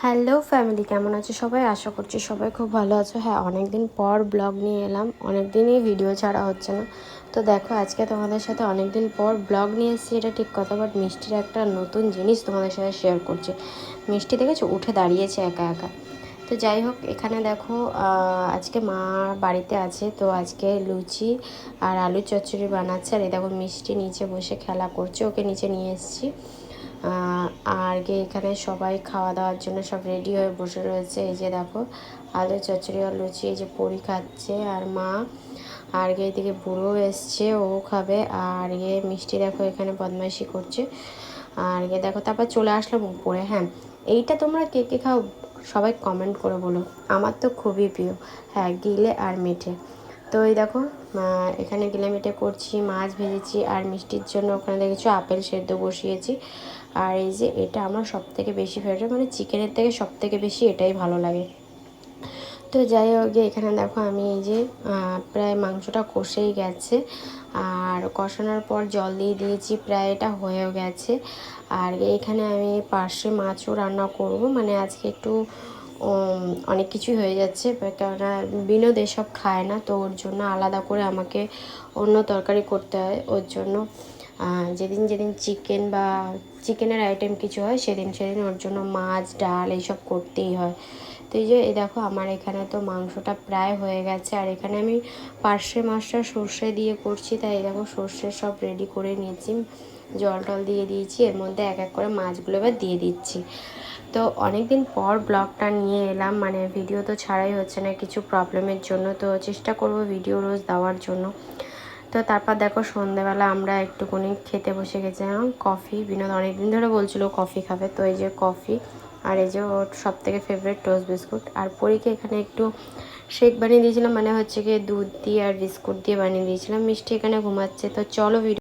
Hello family, কেমন আছো সবাই? আশা করছি সবাই খুব ভালো আছো। হ্যাঁ, অনেক দিন পর ব্লগ নিয়ে এলাম, অনেক দিনই ভিডিও ছাড়া হচ্ছে না। তো দেখো, আজকে তোমাদের সাথে অনেক দিন পর ব্লগ নিয়ে এসেছি, এটা ঠিক কথা, বাট মিষ্টির একটা নতুন জিনিস তোমাদের সাথে শেয়ার করছি। মিষ্টি দেখেছো উঠে দাঁড়িয়েছে একা একা। তো যাই হোক, এখানে দেখো আজকে মা বাড়িতে আছে, তো আজকে লুচি আর আলুর চচ্চড়ি বানাচ্ছে। আর এই দেখো মিষ্টি নিচে বসে খেলা করছে, ওকে নিচে নিয়ে এসেছি। আর এখানে সবাই খাওয়া দাওয়ার জন্য সব রেডি হয়ে বসে রয়েছে। এই যে দেখো আলু চচ্চড়ি আর লুচি, এই যে পরি খাচ্ছে আর মা। আর এদিকে বুড়ো এসছে, ও খাবে। আর মিষ্টি দেখো এখানে বদমাইশি করছে। আর দেখো তারপর চলে আসলাম উপরে। হ্যাঁ, এইটা তোমরা কে কে খাও সবাই কমেন্ট করে বলো, আমার তো খুবই প্রিয়। হ্যাঁ, গিলে আর মিঠে। তো এই দেখো এখানে গিলে মিঠে করছি, মাছ ভেজেছি, আর মিষ্টির জন্য ওখানে দেখেছো আপেল সেদ্ধ বসিয়েছি। আর এই যে এটা আমার সবথেকে বেশি ফেভারিট, মানে চিকেনের থেকে সবথেকে বেশি এটাই ভালো লাগে। তো যাই হোক, এখানে দেখো আমি এই যে প্রায় মাংসটা কষেই গেছে, আর কষানোর পর জল দিয়ে দিয়েছি, প্রায় এটা হয়েও গেছে। আর এখানে আমি পার্শে মাছও রান্না করব, মানে আজকে একটু অনেক কিছুই হয়ে যাচ্ছে, কেননা বিনোদ এসব খায় না, তো ওর জন্য আলাদা করে আমাকে অন্য তরকারি করতে হয়। ওর জন্য যেদিন যেদিন চিকেন বা চিকেনের আইটেম কিছু হয়, সেদিন সেদিন ওর জন্য মাছ ডাল এইসব করতেই হয়। তো এই যে এই দেখো আমার এখানে তো মাংসটা প্রায় হয়ে গেছে। আর এখানে আমি পার্শে মাছটা সর্ষে দিয়ে করছি, তাই এই দেখো সর্ষে সব রেডি করে নিয়েছি, জল টল দিয়ে দিয়েছি, এর মধ্যে এক এক করে মাছগুলো এবার দিয়ে দিচ্ছি। তো অনেক দিন পর ব্লগটা নিয়ে এলাম, মানে ভিডিও তো ছাড়াই হচ্ছে না কিছু প্রবলেমের জন্য, তো চেষ্টা করব ভিডিও রোজ দেওয়ার জন্য। তো তারপর দেখো সন্ধ্যেবেলা আমরা একটুখানি খেতে বসে গেছিলাম কফি। বিনোদ অনেক দিন ধরে বলছিল কফি খাবে, তো এই যে কফি, আর এই যে ওর সব থেকে ফেভারিট টোস্ট বিস্কুট। আর পরীকে এখানে একটু শেক বানিয়ে দিয়েছিলাম, মানে হচ্ছে গিয়ে দুধ দিয়ে আর বিস্কুট দিয়ে বানিয়ে দিয়েছিলাম। মিষ্টি এখানে ঘুমাচ্ছে। তো চলো ভিডিও